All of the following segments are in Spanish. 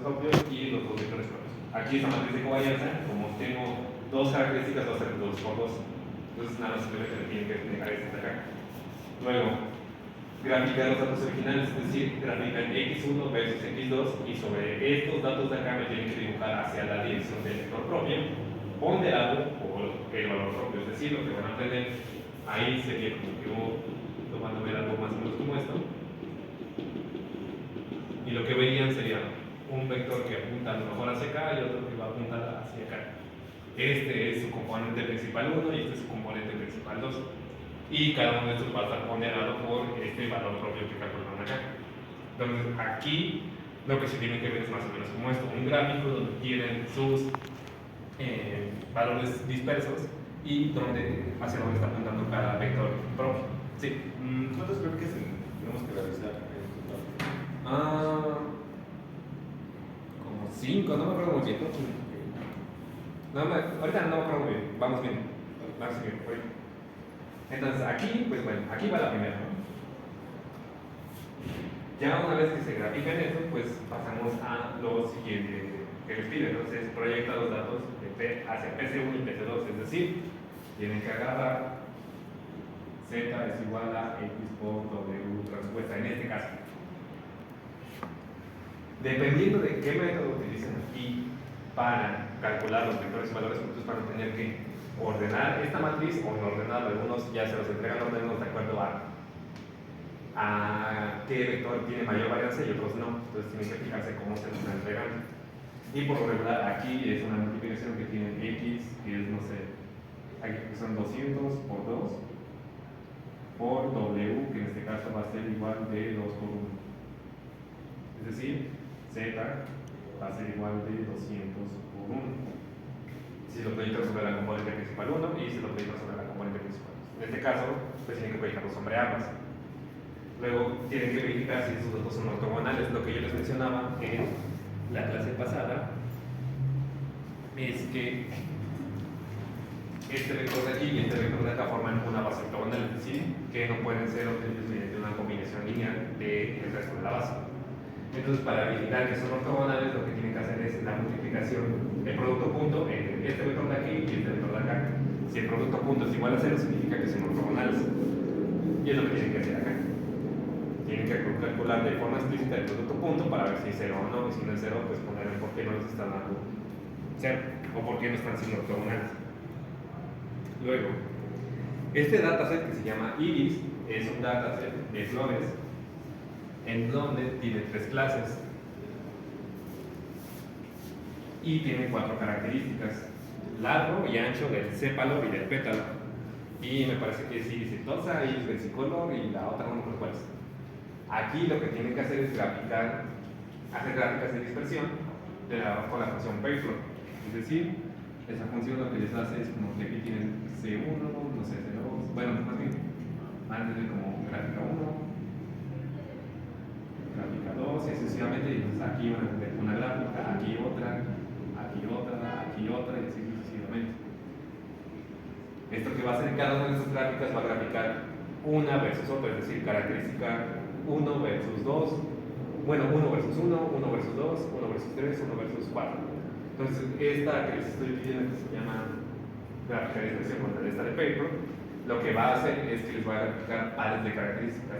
propios y los dos vectores propios. Aquí esta matriz de covarianza, como tengo dos características, va a ser 2 por 2. Entonces nada, simplemente le tienen que dejar esto de acá. Luego, graficar los datos originales, es decir, graficar x1 versus x2 y sobre estos datos de acá me tienen que dibujar hacia la dirección del vector propio, ponderado por el valor propio, es decir, lo que van a aprender ahí sería como que lo van a ver algo más o menos como esto. Y lo que verían sería un vector que apunta a lo mejor hacia acá y otro que va a apuntar hacia acá. Este es su componente principal 1 y este es su componente principal 2. Y cada uno de estos va a estar ponderado por este valor propio que calcularon acá. Entonces aquí lo que se tiene que ver es más o menos como esto, un gráfico donde tienen sus valores dispersos y hacia dónde está apuntando cada vector propio. Sí. ¿Cuántas gráficas tenemos que realizar en total? Como 5, no me acuerdo muy bien. Ahorita no me acuerdo muy bien, vamos bien. Entonces aquí, pues bueno, aquí va la primera, ¿no? Ya una vez que se grafican esto, pues pasamos a lo siguiente que les pide. Entonces proyecta los datos de P hacia PC1 y PC2, es decir, tienen que agarrar Z es igual a X por W transpuesta en este caso. Dependiendo de qué método utilicen aquí para calcular los vectores y valores, ustedes van a tener que ordenar esta matriz o no ordenarla. Algunos ya se los entregan ordenados de acuerdo a qué vector tiene mayor varianza y otros no. Entonces tienen que fijarse cómo se los están entregando. Y por lo regular aquí es una multiplicación que tiene X, que es, no sé, aquí son 200 por 2 por W, que en este caso va a ser igual de 2 por 1. Es decir, Z va a ser igual de 200 por 1. Si lo proyectan sobre la componente principal 1 y si lo proyectan sobre la componente principal 2. En este caso, pues tienen que proyectarlo sobre ambas. Luego tienen que verificar si sus datos son ortogonales. Lo que yo les mencionaba en la clase pasada es que este vector de aquí y este vector de acá forman una base ortogonal, es decir, que no pueden ser obtenidos mediante una combinación lineal del resto de la base. Entonces, para verificar que son ortogonales, lo que tienen que hacer es la multiplicación del producto punto entre este vector de aquí y este vector de acá. Si el producto punto es igual a 0, significa que son ortogonales. Y es lo que tienen que hacer acá. Tienen que calcular de forma explícita el producto punto para ver si es 0 o no. Y si no es 0, pues poner el por qué no les están dando 0 o por qué no están siendo ortogonales. Luego, este dataset que se llama Iris es un dataset de flores en donde tiene 3 clases y tiene 4 características: largo y ancho del sépalo y del pétalo. Y me parece que sí dice tosa, iris versicolor y la otra no me acuerdo cuál es. Aquí lo que tienen que hacer es graficar, hacer gráficas de dispersión con la función Payflow. Es decir, esa función lo que les hace es como que aquí tienen C1, no sé, C2, bueno, más bien, antes de como gráfica 1, gráfica 2, y sucesivamente, y entonces aquí van a tener una gráfica, aquí otra, aquí otra, aquí otra, y así sucesivamente. Esto que va a hacer en cada una de esas gráficas va a graficar una versus otra, es decir, característica 1 versus 2, bueno, 1 versus 1, 1 versus 2, 1 versus 3, 1 versus 4. Entonces, esta que les estoy pidiendo, que se llama gráfica de dispersión contra esta de paper, lo que va a hacer es que les va a graficar pares de características,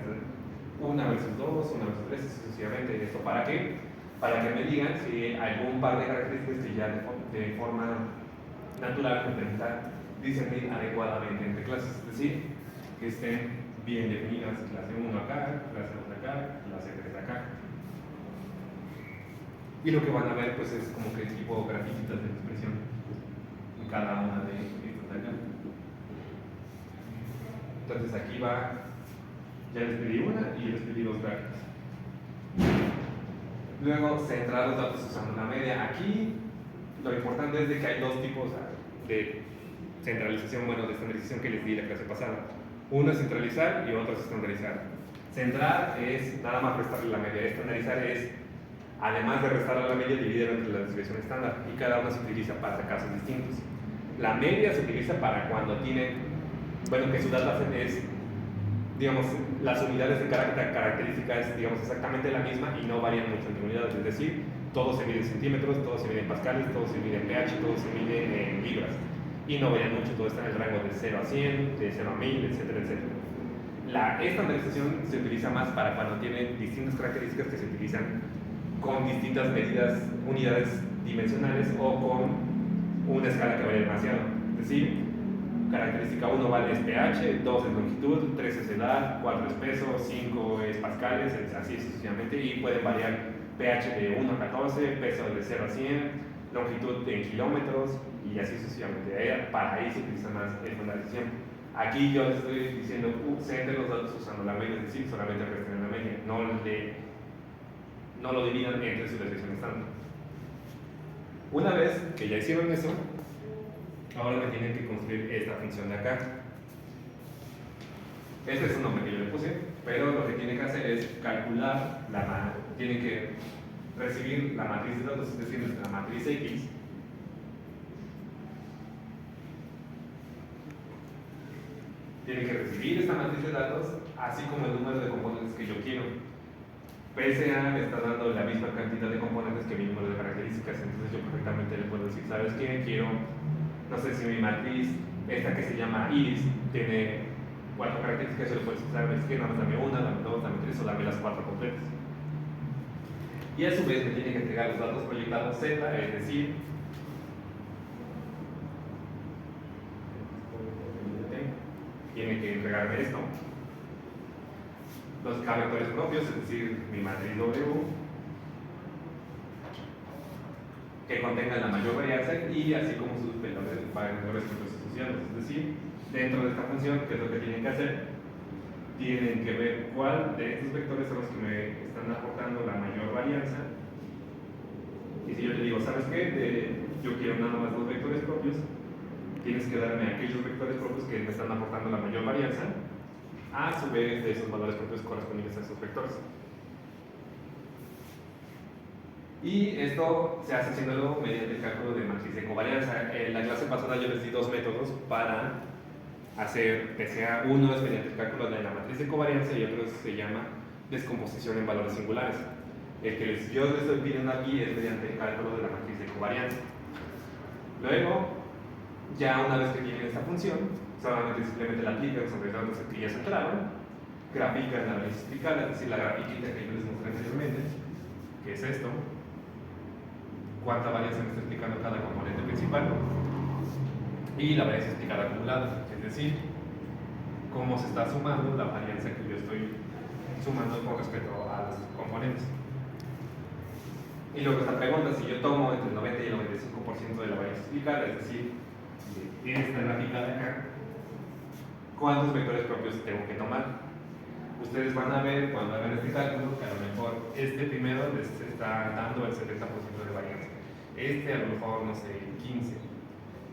1 versus 2, 1 versus 3, sucesivamente. ¿Y esto para qué? Para que me digan si algún par de características que ya de forma natural me permita discernir adecuadamente entre clases, es decir, que estén bien definidas, clase 1 acá, clase 2 acá, clase 3 acá. Y lo que van a ver pues es como que tipo grafiquitas de expresión en cada una de estas de acá. Entonces aquí va, ya les pedí una y les pedí 2 gráficas. Luego centrar los datos usando una media. Aquí lo importante es de que hay 2 tipos de centralización, bueno, de estandarización que les di la clase pasada. Uno es centralizar y otro es estandarizar. Centrar es nada más restarle la media. Estandarizar es, además de restarle la media, dividir entre la desviación estándar, y cada una se utiliza para casos distintos. La media se utiliza para cuando tienen, bueno, que su dataset es, digamos, las unidades de característica es, digamos, exactamente la misma y no varían mucho entre unidades. Es decir, todo se mide en centímetros, todo se mide en pascales, todo se mide en pH, todo se mide en libras. Y no varía mucho, todo está en el rango de 0 a 100, de 0 a 1000, etcétera, etcétera. La estandarización se utiliza más para cuando tiene distintas características que se utilizan con distintas medidas, unidades dimensionales o con una escala que varía demasiado. Es decir, característica 1 vale es pH, 2 es longitud, 3 es edad, 4 es peso, 5 es pascales, así sucesivamente, y pueden variar pH de 1 a 14, peso de 0 a 100, longitud en kilómetros y así sucesivamente. Para ahí se utiliza más estandarización. Aquí yo les estoy diciendo, centren los datos usando la media, es decir, solamente resten la media, no lo dividan entre su desviación estándar. Una vez que ya hicieron eso, ahora me tienen que construir esta función de acá. Este es un nombre que yo le puse, pero lo que tienen que hacer es calcular, tienen que recibir la matriz de datos, es decir, nuestra matriz X. Tienen que recibir esta matriz de datos, así como el número de componentes que yo quiero. PSA me está dando la misma cantidad de componentes que mi número de características, entonces yo perfectamente le puedo decir, ¿sabes qué? Quiero, no sé si mi matriz, esta que se llama iris, tiene 4 características, yo le puedo decir, ¿sabes qué? Nada más dame una, dame dos, dame tres, o dame las 4 completas. Y a su vez me tiene que entregar los datos proyectados Z, es decir, tiene que entregarme esto, los K vectores propios, es decir, mi matriz W, que contengan la mayor varianza y así como sus vectores propios asociados. Es decir, dentro de esta función, ¿qué es lo que tienen que hacer? Tienen que ver cuál de estos vectores son los que me están aportando la mayor varianza. Y si yo le digo, ¿sabes qué? Yo quiero nada más 2 vectores propios, tienes que darme aquellos vectores propios que me están aportando la mayor varianza, a su vez de esos valores propios correspondientes a esos vectores. Y esto se hace haciéndolo mediante el cálculo de matriz de covarianza. En la clase pasada yo les di 2 métodos para hacer PCA. Uno es mediante el cálculo de la matriz de covarianza y otro se llama descomposición en valores singulares. El que yo les estoy pidiendo aquí es mediante el cálculo de la matriz de covarianza. Luego, ya una vez que tienen esta función, solamente simplemente la aplican sobre los datos que ya se entraron, grafican la varianza explicada, es decir, la grafiquita que yo les mostré anteriormente, que es esto, cuánta varianza me está explicando cada componente principal, y la varianza explicada acumulada, es decir, cómo se está sumando la varianza que yo estoy sumando con respecto a los componentes. Y luego esta pregunta, si yo tomo entre el 90 y el 95% de la varianza explicada, es decir, esta gráfica de acá, ¿cuántos vectores propios tengo que tomar? Ustedes van a ver cuando hagan este cálculo que a lo mejor este primero les está dando el 70% de varianza, este a lo mejor, no sé, el 15%,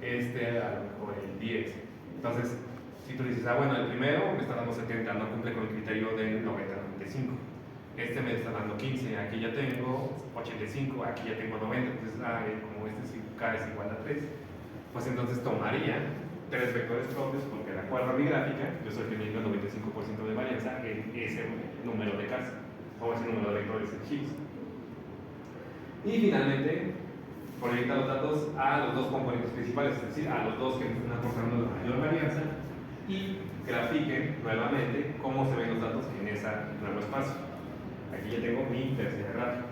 este a lo mejor el 10%. Entonces, si tú dices, bueno, el primero me está dando 70, no cumple con el criterio del 90-95. Este me está dando 15, aquí ya tengo 85, aquí ya tengo 90, entonces como este K es igual a 3, pues entonces tomaría 3 vectores propios, porque de acuerdo a mi gráfica, yo estoy teniendo el 95% de varianza en ese número de Ks, o ese número de vectores en Higgs. Y finalmente, proyecta los datos a los 2 componentes principales, es decir, a los 2 que me están aportando la mayor varianza, y grafiquen nuevamente cómo se ven los datos en ese nuevo espacio. Aquí ya tengo mi tercera gráfica.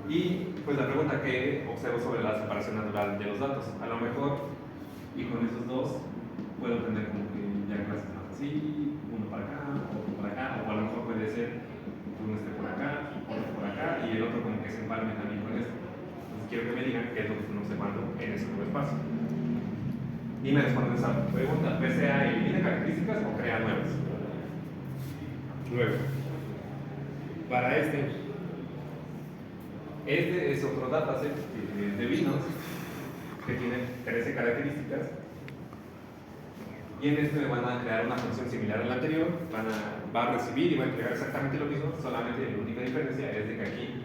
Y pues la pregunta que observo sobre la separación natural de los datos, a lo mejor, y con esos 2 puedo tener como que ya clases más así, uno para acá, otro para acá, o a lo mejor puede ser uno esté por acá, otro por acá, y el otro como que se empalme también con esto. Entonces quiero que me digan qué es lo que están observando en ese nuevo espacio. Y me responden esa pregunta, ¿PCA elimina características o crea nuevas? Luego, para este es otro dataset de vinos que tiene 13 características, y en este me van a crear una función similar a la anterior, va a recibir y va a entregar exactamente lo mismo, solamente la única diferencia es de que aquí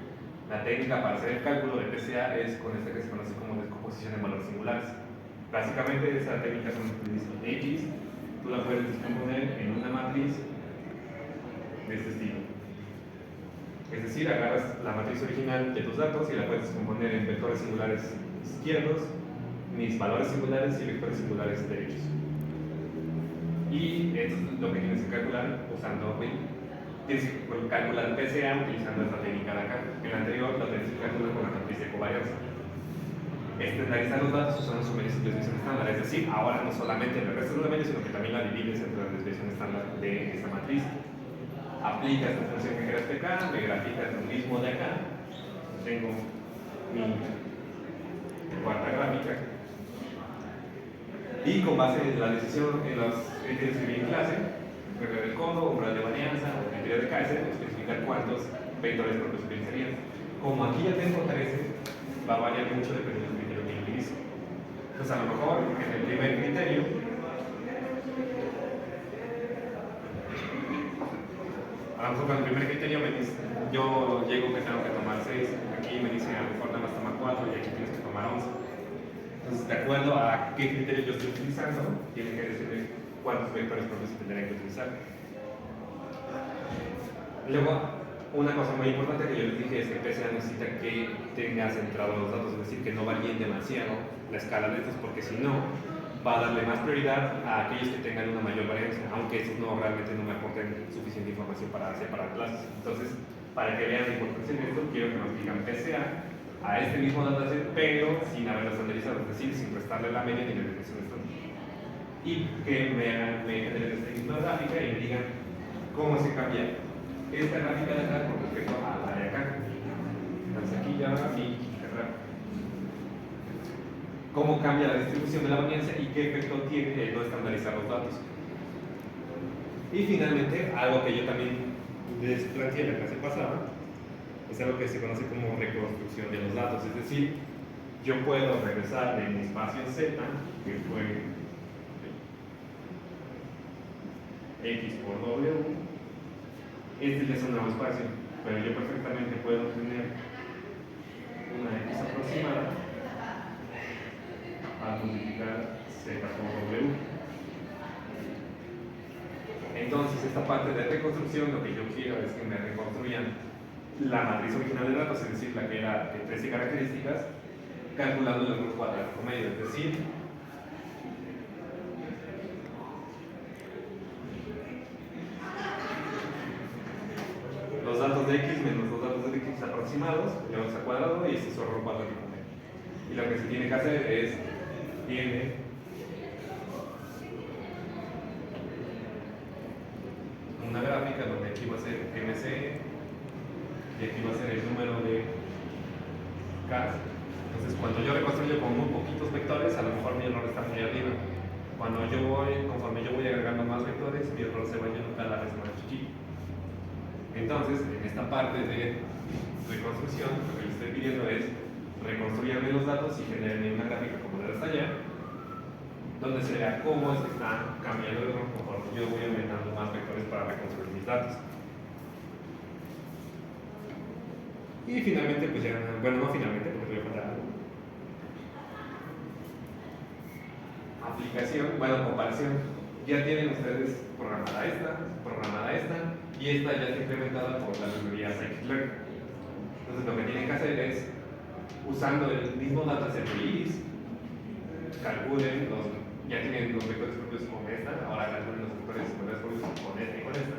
la técnica para hacer el cálculo de PCA es con esta que se conoce como descomposición en valores singulares. Básicamente esa técnica se X, tú la puedes descomponer en una matriz de este estilo. Es decir, agarras la matriz original de tus datos y la puedes descomponer en vectores singulares izquierdos, mis valores singulares y vectores singulares derechos. Y esto es lo que tienes que calcular usando tienes que calcular PCA utilizando esta técnica de acá. En el anterior lo tienes que calcular con la matriz de covarianza. Estandarizar los datos usando su desviación estándar, es decir, ahora no solamente le restas una media, sino que también la divides entre la desviación estándar de esta matriz. Aplicas la función que creaste acá, me graficas lo mismo de acá. Tengo mi cuarta gráfica. Y con base en la decisión en los criterios que vi en clase, regla del codo, umbral de varianza o criterio de Kaiser, especificar cuántos vectores propios utilizarían. Como aquí ya tengo 13, va a variar mucho dependiendo del criterio que yo utilice. Entonces, a lo mejor en el primer criterio, con el primer criterio me dice, yo llego que tengo que tomar 6, aquí me dice a lo mejor nada más toma 4 y aquí tienes que tomar 11. Entonces, de acuerdo a qué criterio yo estoy utilizando, tiene que decirme cuántos vectores propios tendré que utilizar. Luego, una cosa muy importante que yo les dije es que PCA necesita que tenga centrado los datos, es decir, que no varíen demasiado la escala de estos, porque si no, va a darle más prioridad a aquellos que tengan una mayor variancia, aunque estos no realmente no me aporten suficiente información para separar clases. Entonces, para que vean la importancia de esto, quiero que me aplican PCA a este mismo dataset, pero sin haberlo estandarizado, es decir, sin restarle la media ni la desviación estándar. Y que me generen esta misma gráfica y me digan cómo se cambia esta gráfica de acá con respecto a la de acá. Entonces aquí ya sí, cómo cambia la distribución de la varianza y qué efecto tiene el no estandarizar los datos. Y finalmente, algo que yo también les planteé en la clase pasada, es algo que se conoce como reconstrucción de los datos, es decir, yo puedo regresar de mi espacio Z, que fue X por W, este ya es un nuevo espacio, pero yo perfectamente puedo tener una X aproximada a multiplicar Z por W. Entonces, esta parte de reconstrucción, lo que yo quiero es que me reconstruyan la matriz original de datos, es decir, la que era de 13 características, calculando el error cuadrático medio, es decir, los datos de X menos los datos de X aproximados, elevamos al cuadrado, y este es su error cuadrático medio. Y lo que se tiene que hacer es, tiene una gráfica donde aquí va a ser MC y aquí va a ser el número de K. Entonces, cuando yo reconstruyo con muy poquitos vectores, a lo mejor mi error está muy arriba. Conforme yo voy agregando más vectores, mi error se va yendo cada vez más chiquito. Entonces, en esta parte de reconstrucción, lo que les estoy pidiendo es reconstruirme los datos y generarme una gráfica como la de hasta allá, donde se vea cómo es que está cambiando el error conforme yo voy aumentando más vectores para reconstruir mis datos. Y finalmente, pues ya, bueno, no finalmente, porque todavía falta algo. Aplicación, bueno, comparación. Ya tienen ustedes programada esta, y esta ya está incrementada por la librería scikit-learn. Entonces, lo que tienen que hacer es, usando el mismo dataset de Iris, calculen ya tienen los vectores propios con esta, ahora calculen los vectores propios con esta y con esta.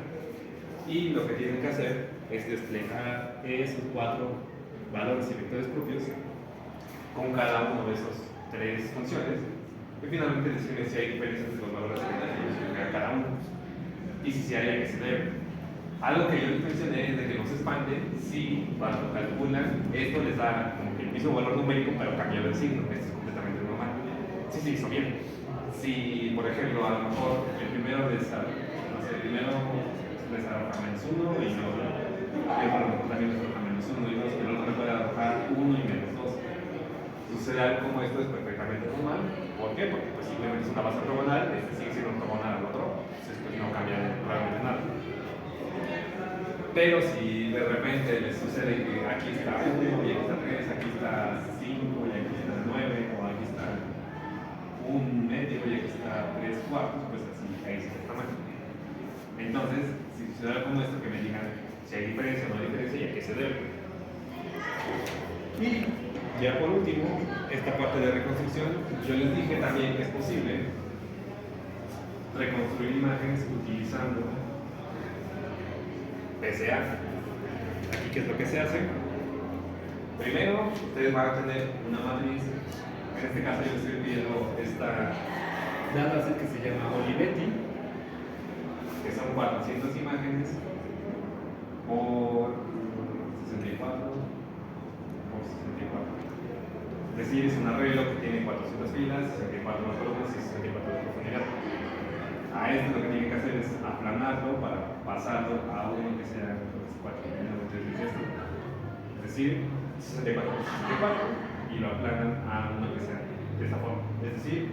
Y lo que tienen que hacer es desplegar esos 4 valores y vectores propios con cada uno de esos 3 funciones, y finalmente decirme si hay diferencias entre los valores de cada uno y si hay a qué se debe. Algo que yo les mencioné es de que no se expanden si cuando calculan esto les da como que el mismo valor numérico pero cambiado el signo. Esto es completamente normal. Sí se hizo bien. Si, por ejemplo, a lo mejor el primero les arroja menos 1 y el otro también les arroja menos 1 y 2, y el otro me puede arrojar 1 y menos 2. Sucede algo como esto, es perfectamente normal. ¿Por qué? Porque pues simplemente es una base ortogonal, este sigue siendo ortogonal al otro, entonces pues no cambia realmente nada. Pero si de repente les sucede que aquí está 1 y aquí está 3, aquí está 5 y aquí está 9, o aquí está 1 medio y aquí está 3 cuartos, pues así, ahí sí está mal. Entonces, si sucede algo como esto, que me digan si hay diferencia o no hay diferencia y a qué se debe. Y ya por último, esta parte de reconstrucción, yo les dije también que es posible reconstruir imágenes utilizando PSA. Aquí, ¿qué es lo que se hace? Primero, ustedes van a tener una matriz. En este caso, yo les estoy pidiendo esta dataset que se llama Olivetti, que son 400 imágenes por 64 por 64. Es decir, es un arreglo que tiene 400 filas, 64 más columnas y 64 de profundidad. A esto lo que tienen que hacer es aplanarlo para pasarlo a uno que sea 4 es decir, 64 por 64 y lo aplanan a uno que sea de esta forma. Es decir,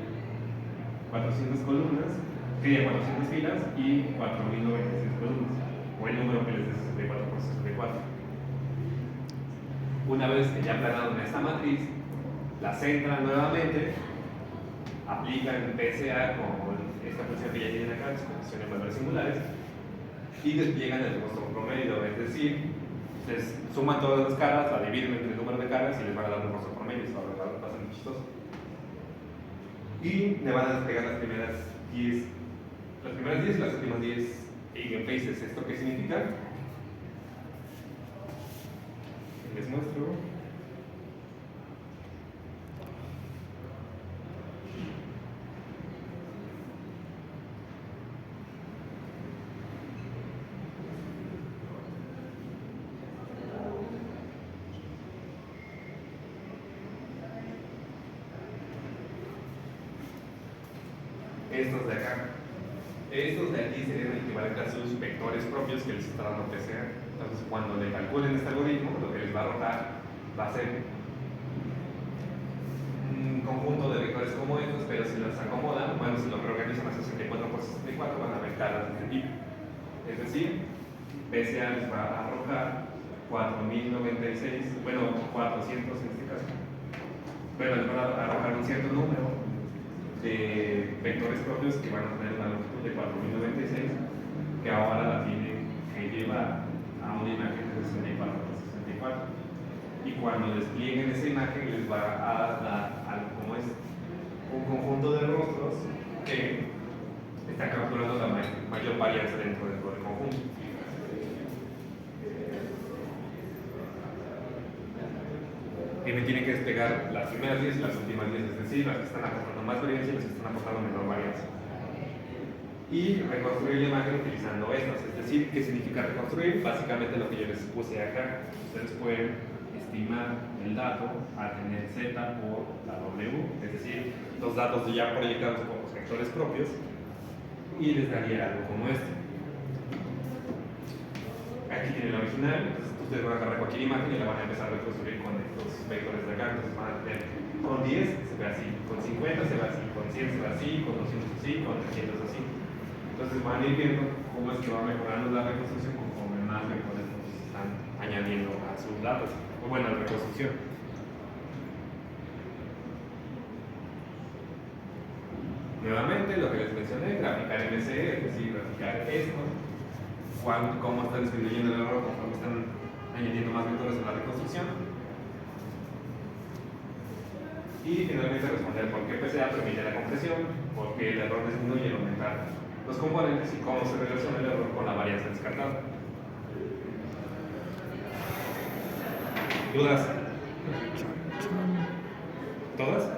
400 columnas, que 400 filas y 4096 columnas, o el número que les dé 64 por 64. Una vez que ya aplanaron esta matriz, la centran nuevamente, aplican PSA con esta función que ya tienen acá, disposición en valores singulares, y despliegan el rostro promedio, es decir, les suman todas las caras, la dividen entre el número de caras y les van a dar un rostro promedio. Eso va a ser muy chistoso. Y le van a desplegar las primeras 10 y las últimas 10 eigenfaces. ¿Esto qué significa? Les muestro. Estos de acá. Estos de aquí serían equivalentes a sus vectores propios que les está dando PSA. Entonces, cuando le calculen este algoritmo, lo que les va a arrojar va a ser un conjunto de vectores como estos, pero si los acomodan, bueno, si lo reorganizan a 64 por 64, van a ver caras de este tipo. Es decir, PSA les va a arrojar 4096, bueno, 400 en este caso. Bueno, les va a arrojar un cierto número de vectores propios que van a tener una longitud de 4096, que ahora la tienen que llevar a una imagen de 64 por 64. Y cuando desplieguen esa imagen, les va a dar algo como es un conjunto de rostros que está capturando la mayor varianza dentro del conjunto. Y me tienen que desplegar las primeras 10 y las últimas 10, es decir, las que están aportando más varianza y las que están aportando menor varianza. Y reconstruir la imagen utilizando estas, es decir, ¿qué significa reconstruir? Básicamente lo que yo les puse acá. Ustedes pueden estimar el dato al tener Z por la W, es decir, los datos ya proyectados por los vectores propios, y les daría algo como este. Aquí tienen la original, entonces ustedes van a agarrar cualquier imagen y la van a empezar a reconstruir con estos vectores de acá. Entonces van a tener con 10 se ve así, con 50 se ve así, con 100 se ve así, con 200 así, con 300 así. Entonces van a ir viendo cómo es que va mejorando la reconstrucción conforme más vectores nos están añadiendo a sus datos, o bueno, a la reconstrucción. Nuevamente, lo que les mencioné, graficar MSE, es decir, graficar esto, cómo están disminuyendo el error conforme están añadiendo más vectores a la reconstrucción. Y finalmente responder por qué PSA permite la compresión, por qué el error disminuye al aumentar los componentes y cómo se relaciona el error con la varianza descartada. ¿Dudas? ¿Todas?